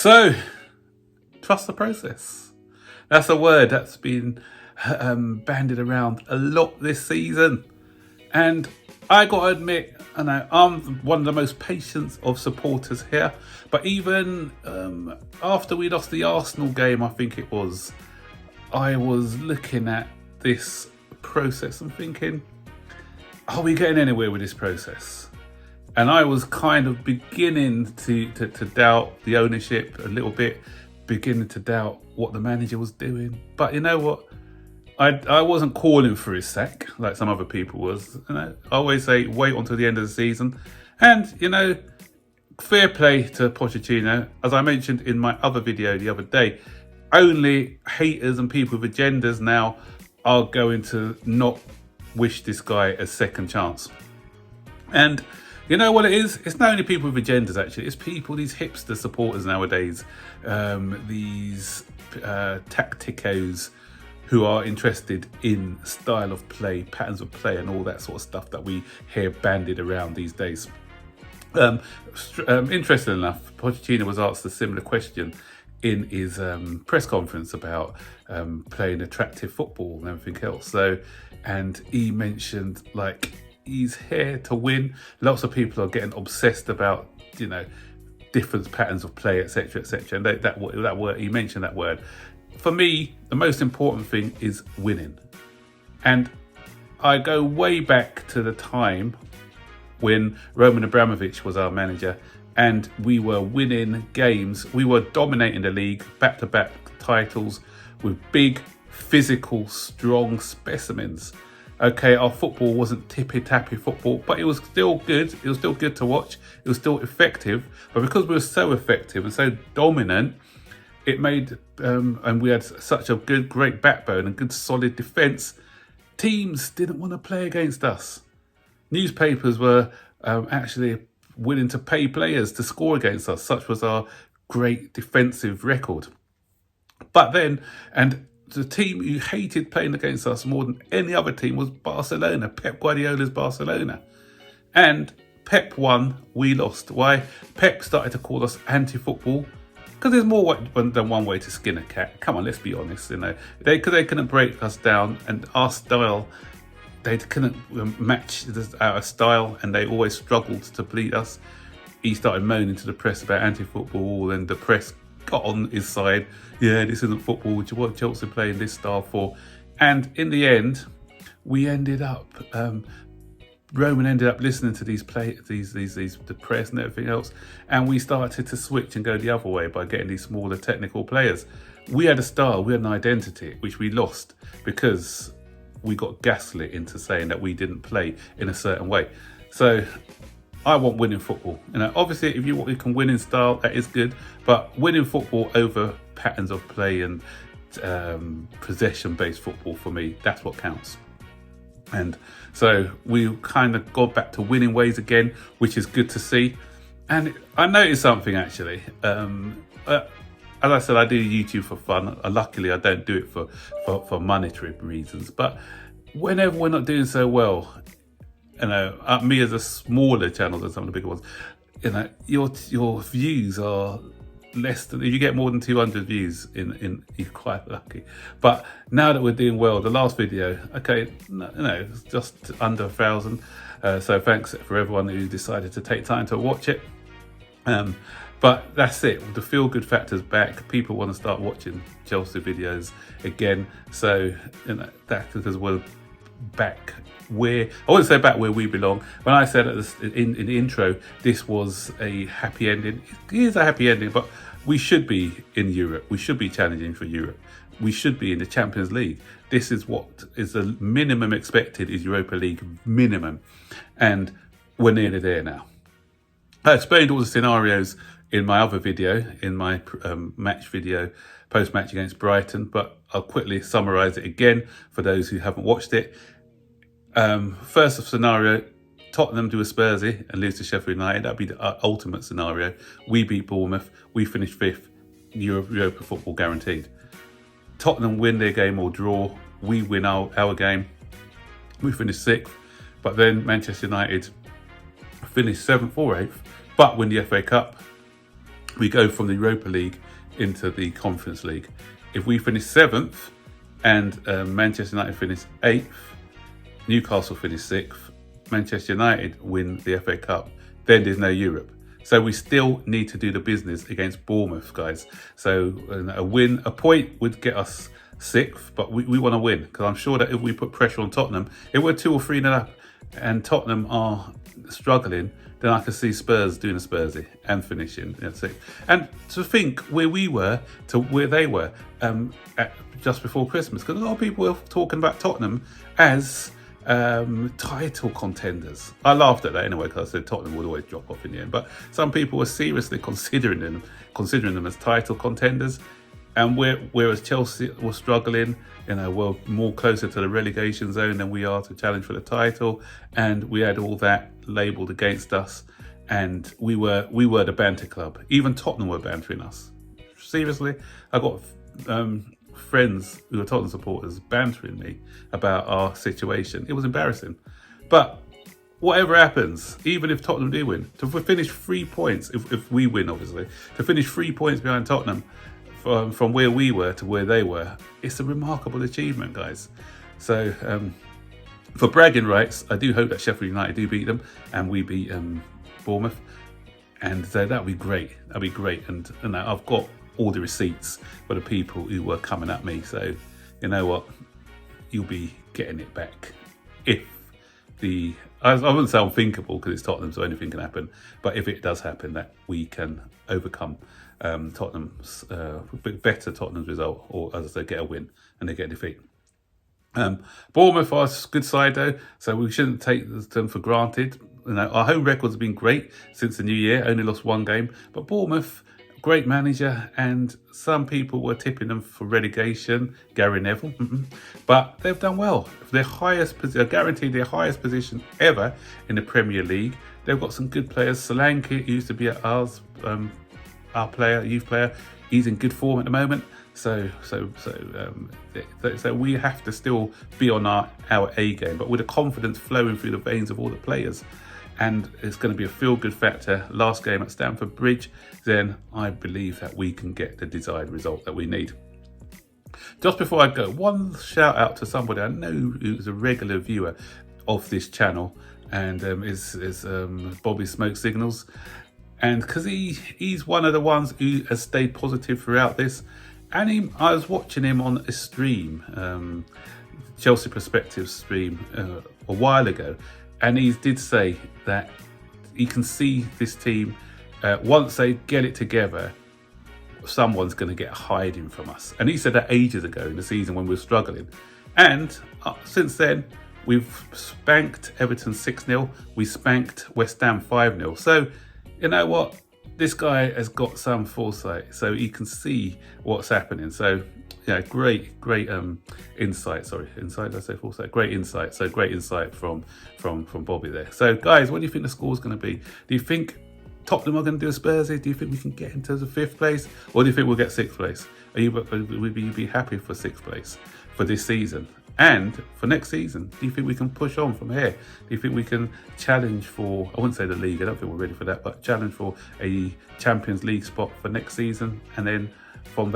So, trust the process. That's a word that's been bandied around a lot this season. And I got to admit, I know I'm one of the most patient of supporters here. But even after we lost the Arsenal game, I think it was, I was looking at this process and thinking, are we getting anywhere with this process? And I was kind of beginning to doubt the ownership a little bit, beginning to doubt what the manager was doing. But you know what? I wasn't calling for his sack like some other people was. You know, I always say wait until the end of the season. And, you know, fair play to Pochettino. As I mentioned in my other video the other day, only haters and people with agendas now are going to not wish this guy a second chance. And you know what it is? It's not only people with agendas, actually. It's people, these hipster supporters nowadays, these tacticos who are interested in style of play, patterns of play, and all that sort of stuff that we hear bandied around these days. Interesting enough, Pochettino was asked a similar question in his press conference about playing attractive football and everything else. So, and he mentioned, like, he's here to win. Lots of people are getting obsessed about, you know, different patterns of play, etc., etc. And that word, he mentioned that word. For me, the most important thing is winning. And I go way back to the time when Roman Abramovich was our manager and we were winning games. We were dominating the league, back-to-back titles with big, physical, strong specimens. Okay, our football wasn't tippy-tappy football, but it was still good. It was still good to watch. It was still effective. But because we were so effective and so dominant, it made, and we had such a great backbone and good solid defence, teams didn't want to play against us. Newspapers were actually willing to pay players to score against us. Such was our great defensive record. But then, and the team who hated playing against us more than any other team was Barcelona, Pep Guardiola's Barcelona. And Pep won, we lost. Why? Pep started to call us AntiFootball, because there's more than one way to skin a cat. Come on, let's be honest. You know, they couldn't break us down, and our style, they couldn't match our style, and they always struggled to beat us. He started moaning to the press about anti-football, and the press got on his side. Yeah, this isn't football. What Chelsea playing this style for? And in the end, we ended up. Roman ended up listening to the press and everything else, and we started to switch and go the other way by getting these smaller technical players. We had a style, we had an identity, which we lost because we got gaslit into saying that we didn't play in a certain way. So I want winning football. You know, obviously, if you can win in style, that is good. But winning football over patterns of play and possession-based football, for me, that's what counts. And so we kind of got back to winning ways again, which is good to see. And I noticed something actually. As I said, I do YouTube for fun. Luckily, I don't do it for monetary reasons. But whenever we're not doing so well, you know, me as a smaller channel than some of the bigger ones, you know, your views are less than, if you get more than 200 views in you're quite lucky. But now that we're doing well, the last video, okay, no, it's just under 1,000. So thanks for everyone who decided to take time to watch it. But that's it. The feel-good factor's back. People want to start watching Chelsea videos again. So, you know, that's because we're back where, I wouldn't say back where we belong. When I said in the intro, this was a happy ending. It is a happy ending, but we should be in Europe. We should be challenging for Europe. We should be in the Champions League. This is what is the minimum expected, is Europa League minimum. And we're nearly there now. I explained all the scenarios in my other video, in my match video, post-match against Brighton, but I'll quickly summarise it again for those who haven't watched it. First scenario, Tottenham do a Spursy and lose to Sheffield United. That'd be the ultimate scenario. We beat Bournemouth, we finish 5th, Europa football guaranteed. Tottenham win their game or draw, we win our game, we finish 6th, but then Manchester United finish 7th or 8th, but win the FA Cup. we go from the Europa League into the Conference League. If we finish 7th and Manchester United finish 8th, Newcastle finish 6th, Manchester United win the FA Cup, then there's no Europe. So we still need to do the business against Bournemouth, guys. So a point would get us 6th, but we want to win, because I'm sure that if we put pressure on Tottenham, if we're 2 or 3 nil up and Tottenham are struggling, then I can see Spurs doing a Spursy and finishing 6th. And to think where we were to where they were just before Christmas, because a lot of people were talking about Tottenham as title contenders. I laughed at that anyway, because I said Tottenham would always drop off in the end. But some people were seriously considering them as title contenders. And whereas Chelsea were struggling, we're more closer to the relegation zone than we are to challenge for the title. And we had all that labelled against us. And we were the banter club. Even Tottenham were bantering us. Seriously, I got friends who are Tottenham supporters bantering me about our situation. It was embarrassing. But whatever happens, even if Tottenham do win, to finish 3 points, if we win obviously, to finish 3 points behind Tottenham from where we were to where they were, it's a remarkable achievement, guys. So for bragging rights, I do hope that Sheffield United do beat them and we beat Bournemouth, and that'd be great. That'd be great. And I've got all the receipts for the people who were coming at me. So you know what, you'll be getting it back if I wouldn't say unthinkable, because it's Tottenham, so anything can happen. But if it does happen, that we can overcome Tottenham's better Tottenham's result, or as I say, get a win and they get a defeat. Bournemouth are a good side though, so we shouldn't take them for granted. Our home records have been great since the new year. Only lost 1 game, but Bournemouth, great manager, and some people were tipping them for relegation. Gary Neville, but they've done well. They're guaranteed their highest position ever in the Premier League. They've got some good players. Solanke used to be ours, our player, youth player. He's in good form at the moment. So we have to still be on our A game, but with the confidence flowing through the veins of all the players. And it's going to be a feel-good factor. Last game at Stamford Bridge, then I believe that we can get the desired result that we need. Just before I go, one shout out to somebody I know who's a regular viewer of this channel, and is Bobby Smoke Signals. And because he's one of the ones who has stayed positive throughout this. And I was watching him on a stream, Chelsea Perspective stream, a while ago. And he did say that he can see this team, once they get it together, someone's going to get hiding from us. And he said that ages ago in the season when we were struggling. And since then, we've spanked Everton 6-0. We spanked West Ham 5-0. So, you know what? This guy has got some foresight, so he can see what's happening. So, yeah, great insight. Sorry, insight. Did I say foresight? Great insight. So great insight from Bobby there. So, guys, what do you think the score's going to be? Do you think Tottenham are going to do a Spursy? Do you think we can get into the 5th place, or do you think we'll get 6th place? Would you be happy for 6th place for this season? And for next season, do you think we can push on from here? Do you think we can challenge for, I wouldn't say the league, I don't think we're ready for that, but challenge for a Champions League spot for next season? And then from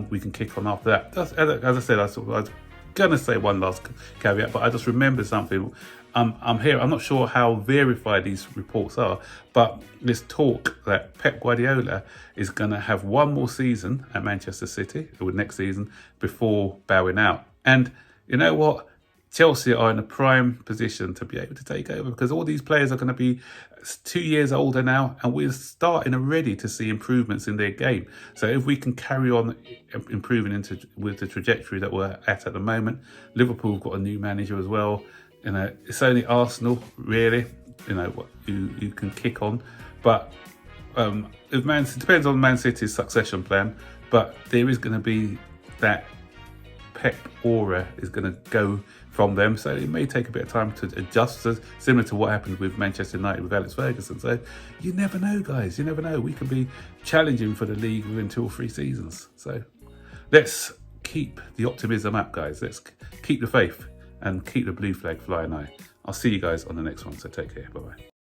we can kick on after that. As I said, I was going to say one last caveat, but I just remembered something. I'm here, I'm not sure how verified these reports are, but this talk that Pep Guardiola is going to have 1 more season at Manchester City, with next season, before bowing out. And you know what? Chelsea are in a prime position to be able to take over, because all these players are going to be 2 years older now, and we're starting already to see improvements in their game. So if we can carry on improving with the trajectory that we're at the moment, Liverpool have got a new manager as well. It's only Arsenal really, you can kick on. But it depends on Man City's succession plan. But there is going to be that Pep aura is going to go from them, so it may take a bit of time to adjust, similar to what happened with Manchester United with Alex Ferguson. So you never know, guys, you never know. We could be challenging for the league within 2 or 3 seasons. So let's keep the optimism up, guys. Let's keep the faith and keep the blue flag flying high. I'll see you guys on the next one, so take care. Bye-bye.